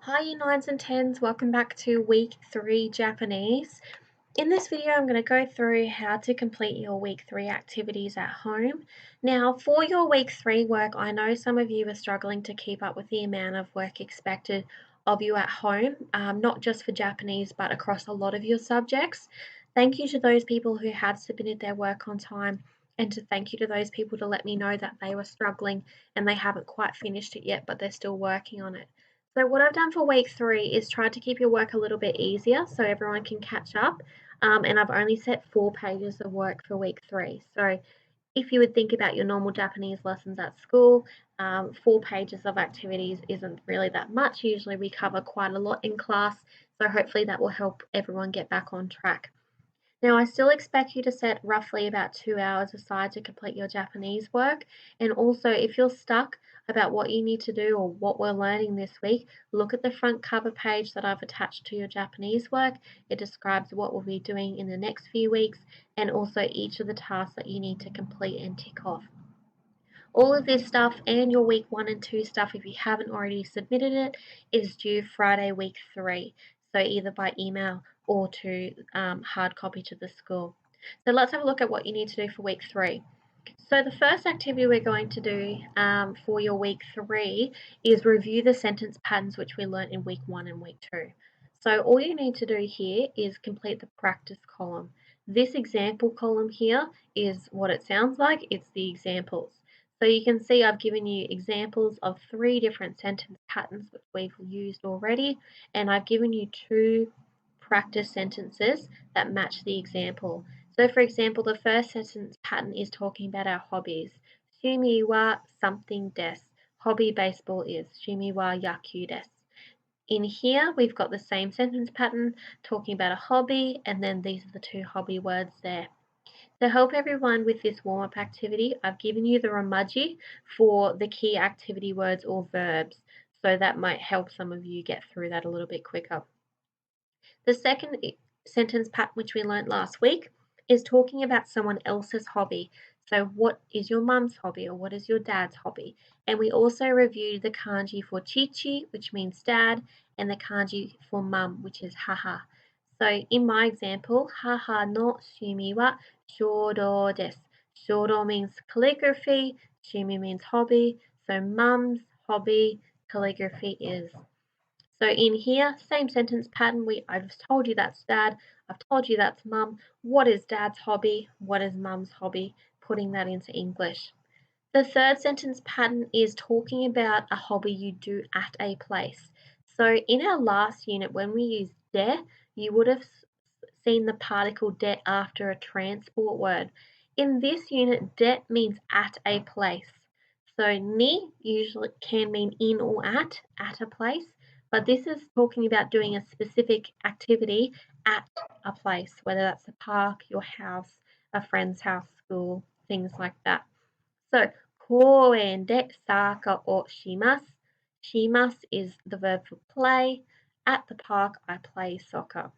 Hi Year 9s and 10s, welcome back to week 3 Japanese. In this video I'm going to go through how to complete your week 3 activities at home. Now for your week 3 work, I know some of you are struggling to keep up with the amount of work expected of you at home, not just for Japanese but across a lot of your subjects. Thank you to those people who have submitted their work on time, and to thank you to those people to let me know that they were struggling and they haven't quite finished it yet but they're still working on it. So what I've done for week 3 is try to keep your work a little bit easier so everyone can catch up. And I've only set 4 pages of work for week 3. So if you would think about your normal Japanese lessons at school, 4 pages of activities isn't really that much. Usually we cover quite a lot in class, so hopefully that will help everyone get back on track. Now, I still expect you to set roughly about 2 hours aside to complete your Japanese work. And also, if you're stuck about what you need to do or what we're learning this week, look at the front cover page that I've attached to your Japanese work. It describes what we'll be doing in the next few weeks and also each of the tasks that you need to complete and tick off. All of this stuff and your week 1 and 2 stuff, if you haven't already submitted it, is due Friday week 3. So either by email or to hard copy to the school. So let's have a look at what you need to do for week 3. So the first activity we're going to do for your week 3 is review the sentence patterns which we learnt in week 1 and week 2. So all you need to do here is complete the practice column. This example column here is what it sounds like. It's the examples. So you can see I've given you examples of 3 different sentence patterns which we've used already, and I've given you 2 practice sentences that match the example. So for example, the first sentence pattern is talking about our hobbies. Shumi wa something desu. Hobby baseball is. Shumi wa yakyū desu. In here, we've got the same sentence pattern talking about a hobby, and then these are the 2 hobby words there. To help everyone with this warm-up activity, I've given you the Romaji for the key activity words or verbs, so that might help some of you get through that a little bit quicker. The second sentence pattern, which we learnt last week, is talking about someone else's hobby. So what is your mum's hobby or what is your dad's hobby? And we also reviewed the kanji for chichi, which means dad, and the kanji for mum, which is haha. So in my example, haha no shumi wa shodo desu. Shodo means calligraphy, shumi means hobby, so mum's hobby calligraphy is. So in here, same sentence pattern. I've told you that's dad. I've told you that's mum. What is dad's hobby? What is mum's hobby? Putting that into English. The third sentence pattern is talking about a hobby you do at a place. So in our last unit, when we used de, you would have seen the particle de after a transport word. In this unit, de means at a place. So ni usually can mean in or at a place, but this is talking about doing a specific activity at a place, whether that's a park, your house, a friend's house, school, things like that. So, 公園でサッカーをします. Shimas is the verb for play. At the park, I play soccer.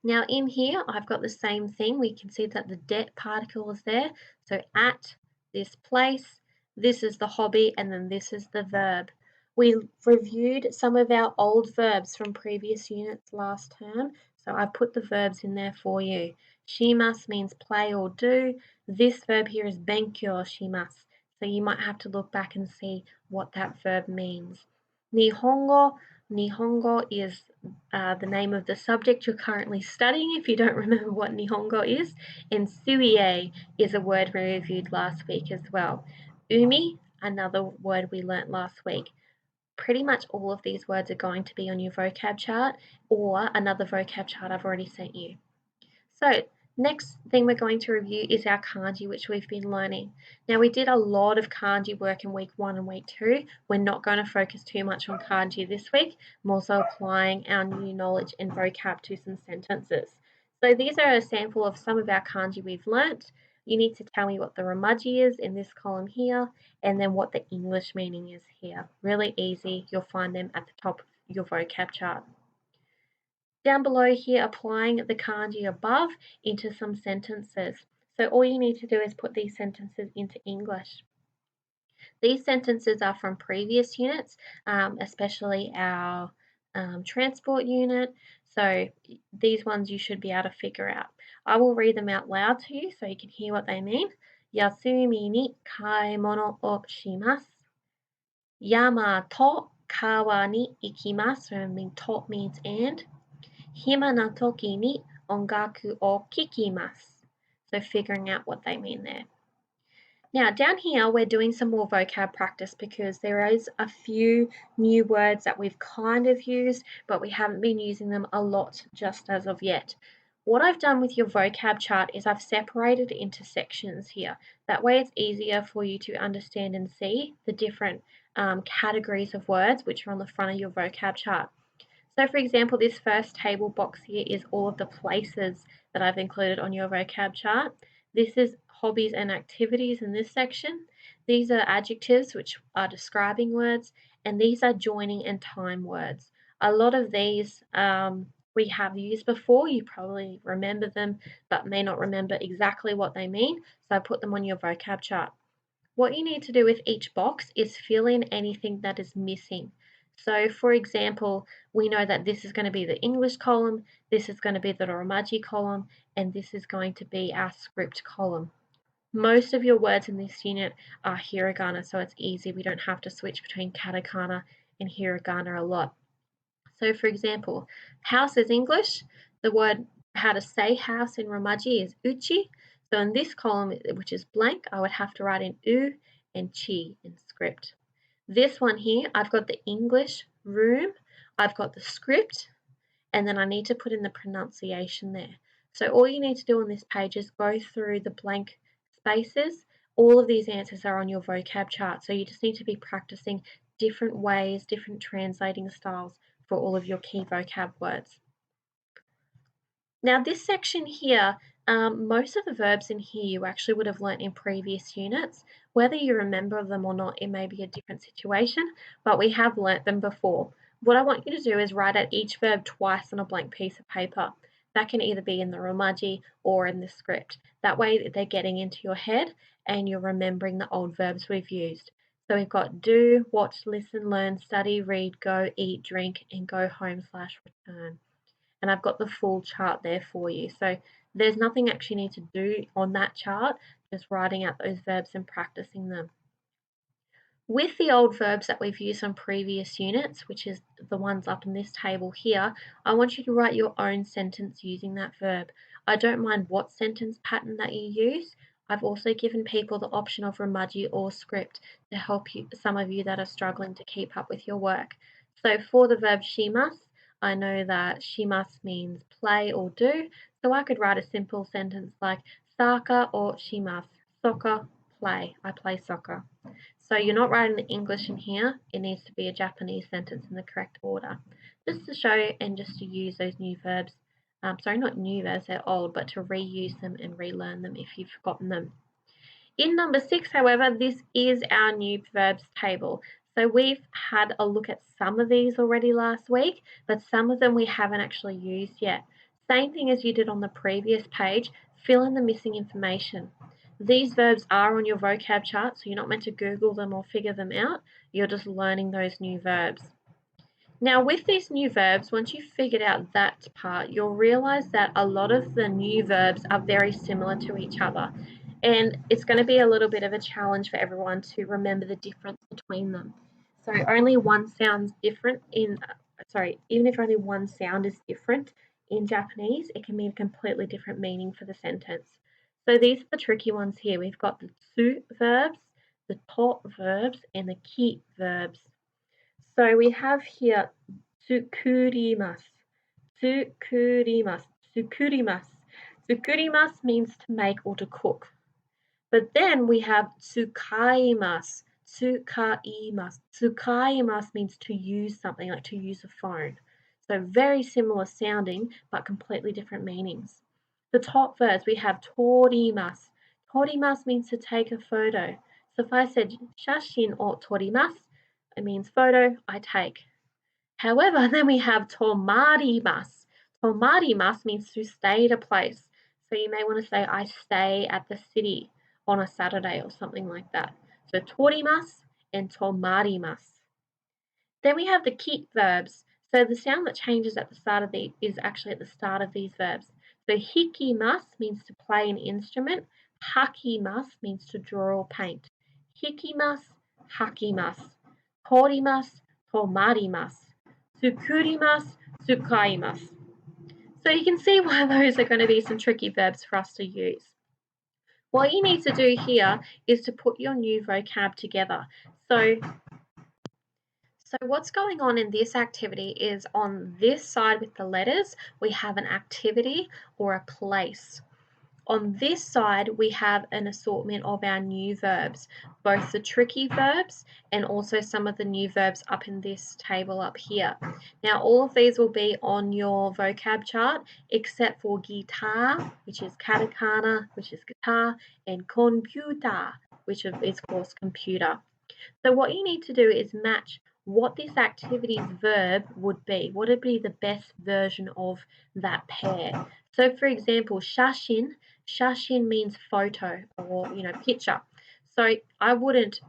Now in here, I've got the same thing. We can see that the det particle is there. So at this place, this is the hobby, and then this is the verb. We reviewed some of our old verbs from previous units last term, so I put the verbs in there for you. Shimas means play or do. This verb here is benkyo shimasu, so you might have to look back and see what that verb means. Nihongo is the name of the subject you're currently studying if you don't remember what Nihongo is. And suie is a word we reviewed last week as well. Umi, another word we learnt last week. Pretty much all of these words are going to be on your vocab chart or another vocab chart I've already sent you. So next thing we're going to review is our kanji, which we've been learning. Now we did a lot of kanji work in week 1 and week 2. We're not going to focus too much on kanji this week. I'm also applying our new knowledge and vocab to some sentences. So these are a sample of some of our kanji we've learnt. You need to tell me what the romaji is in this column here, and then what the English meaning is here. Really easy. You'll find them at the top of your vocab chart. Down below here, applying the kanji above into some sentences. So all you need to do is put these sentences into English. These sentences are from previous units, especially our transport unit. So these ones you should be able to figure out. I will read them out loud to you so you can hear what they mean. Yasumi ni kaimono o shimasu. Yama to kawa ni ikimasu. Remember, to means and. Hima na toki ni ongaku o kikimasu. So figuring out what they mean there. Now down here we're doing some more vocab practice because there is a few new words that we've kind of used, but we haven't been using them a lot just as of yet. What I've done with your vocab chart is I've separated it into sections here. That way it's easier for you to understand and see the different categories of words which are on the front of your vocab chart. So for example, this first table box here is all of the places that I've included on your vocab chart. This is hobbies and activities in this section. These are adjectives, which are describing words, and these are joining and time words. A lot of these we have used before. You probably remember them, but may not remember exactly what they mean. So I put them on your vocab chart. What you need to do with each box is fill in anything that is missing. So for example, we know that this is going to be the English column, this is going to be the Romaji column, and this is going to be our script column. Most of your words in this unit are hiragana, so it's easy. We don't have to switch between katakana and hiragana a lot. So for example, house is English. The word how to say house in Romaji is uchi. So in this column, which is blank, I would have to write in u and chi in script. This one here, I've got the English room, I've got the script, and then I need to put in the pronunciation there. So all you need to do on this page is go through the blank spaces. All of these answers are on your vocab chart, so you just need to be practicing different ways, different translating styles for all of your key vocab words. Now this section here, most of the verbs in here you actually would have learnt in previous units. Whether you remember them or not, it may be a different situation, but we have learnt them before. What I want you to do is write out each verb twice on a blank piece of paper. That can either be in the Romaji or in the script. That way they're getting into your head and you're remembering the old verbs we've used. So we've got do, watch, listen, learn, study, read, go, eat, drink, and go home/return. And I've got the full chart there for you. So there's nothing actually you need to do on that chart, just writing out those verbs and practicing them. With the old verbs that we've used on previous units, which is the ones up in this table here, I want you to write your own sentence using that verb. I don't mind what sentence pattern that you use. I've also given people the option of Romaji or script to help you, some of you that are struggling to keep up with your work. So for the verb shimasu, I know that shimasu means play or do, so I could write a simple sentence like saka or shimasu, soccer, play, I play soccer. So you're not writing the English in here, it needs to be a Japanese sentence in the correct order. Just to show and just to use those new verbs, sorry, not new verbs, they're old, but to reuse them and relearn them if you've forgotten them. In number 6, however, this is our new verbs table. So we've had a look at some of these already last week, but some of them we haven't actually used yet. Same thing as you did on the previous page, fill in the missing information. These verbs are on your vocab chart, so you're not meant to Google them or figure them out. You're just learning those new verbs. Now, with these new verbs, once you've figured out that part, you'll realize that a lot of the new verbs are very similar to each other. And it's going to be a little bit of a challenge for everyone to remember the difference between them. So only one sounds different even if only one sound is different in Japanese, it can mean a completely different meaning for the sentence. So these are the tricky ones here. We've got the tsu verbs, the to verbs, and the ki verbs. So we have here tsukurimasu, tsukurimasu, tsukurimasu. Tsukurimasu means to make or to cook. But then we have tsukaimasu, tsukaimasu. Tsukaimasu means to use something, like to use a phone. So very similar sounding, but completely different meanings. The top verbs, we have torimasu. Torimasu means to take a photo. So if I said shashin o torimasu, it means photo, I take. However, then we have tomarimasu. Tomarimasu means to stay at a place. So you may want to say, I stay at the city on a Saturday or something like that. So torimasu and tomarimasu. Then we have the keep verbs. So the sound that changes at the start of the is actually at the start of these verbs. So hikimasu means to play an instrument. Hakimasu means to draw or paint. Hikimasu, hakimasu. Torimasu, tomarimasu. Sukurimasu, sukaimasu. So you can see why those are going to be some tricky verbs for us to use. What you need to do here is to put your new vocab together. So what's going on in this activity is on this side with the letters, we have an activity or a place. On this side, we have an assortment of our new verbs, both the tricky verbs and also some of the new verbs up in this table up here. Now, all of these will be on your vocab chart, except for guitar, which is katakana, which is guitar, and computer, which is, of course, computer. So what you need to do is match what this activity's verb would be. What would be the best version of that pair? So for example, shashin means photo or, picture. So I wouldn't,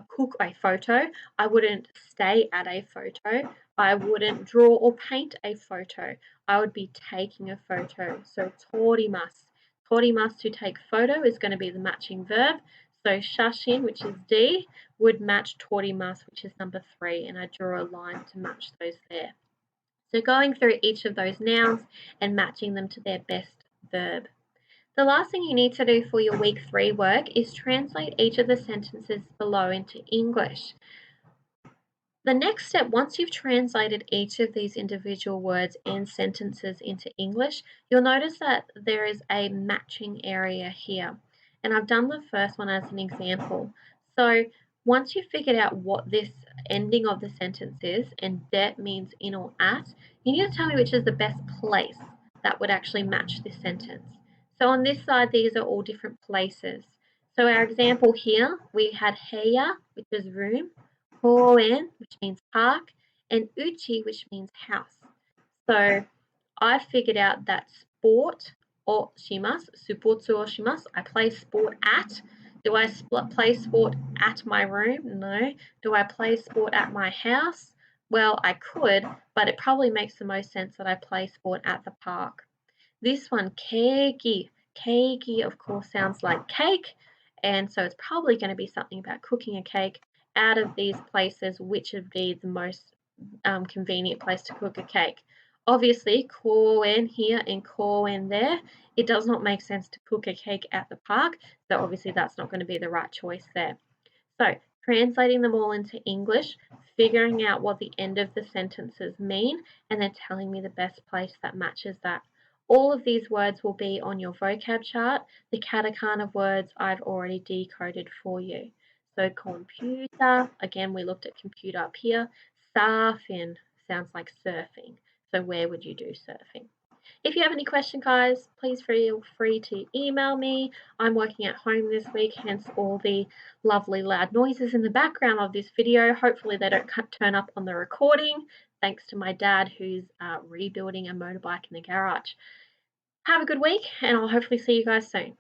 cook a photo. I wouldn't stay at a photo. I wouldn't draw or paint a photo. I would be taking a photo. So torimasu. Torimasu, to take photo, is going to be the matching verb. So shashin, which is D, would match torimasu, which is number 3, and I draw a line to match those there. So going through each of those nouns and matching them to their best verb. The last thing you need to do for your week 3 work is translate each of the sentences below into English. The next step, once you've translated each of these individual words and sentences into English, you'll notice that there is a matching area here. And I've done the first one as an example. So once you've figured out what this ending of the sentence is, and det means in or at, you need to tell me which is the best place that would actually match this sentence. So on this side, these are all different places. So our example here, we had heya, which is room, Koen, which means park, and uchi, which means house. So I figured out that sport o shimasu, supotsu o shimasu, I play sport at. Do I play sport at my room? No. Do I play sport at my house? Well, I could, but it probably makes the most sense that I play sport at the park. This one, keiki. Keiki, of course, sounds like cake, and so it's probably going to be something about cooking a cake. Out of these places, which would be the most convenient place to cook a cake? Obviously, koen here and koen there, it does not make sense to cook a cake at the park, so obviously that's not going to be the right choice there. So, translating them all into English, figuring out what the end of the sentences mean, and then telling me the best place that matches that. All of these words will be on your vocab chart. The katakana words I've already decoded for you. So computer, again, we looked at computer up here. Surfing sounds like surfing. So where would you do surfing? If you have any questions, guys, please feel free to email me. I'm working at home this week, hence all the lovely loud noises in the background of this video. Hopefully they don't turn up on the recording, thanks to my dad who's rebuilding a motorbike in the garage. Have a good week, and I'll hopefully see you guys soon.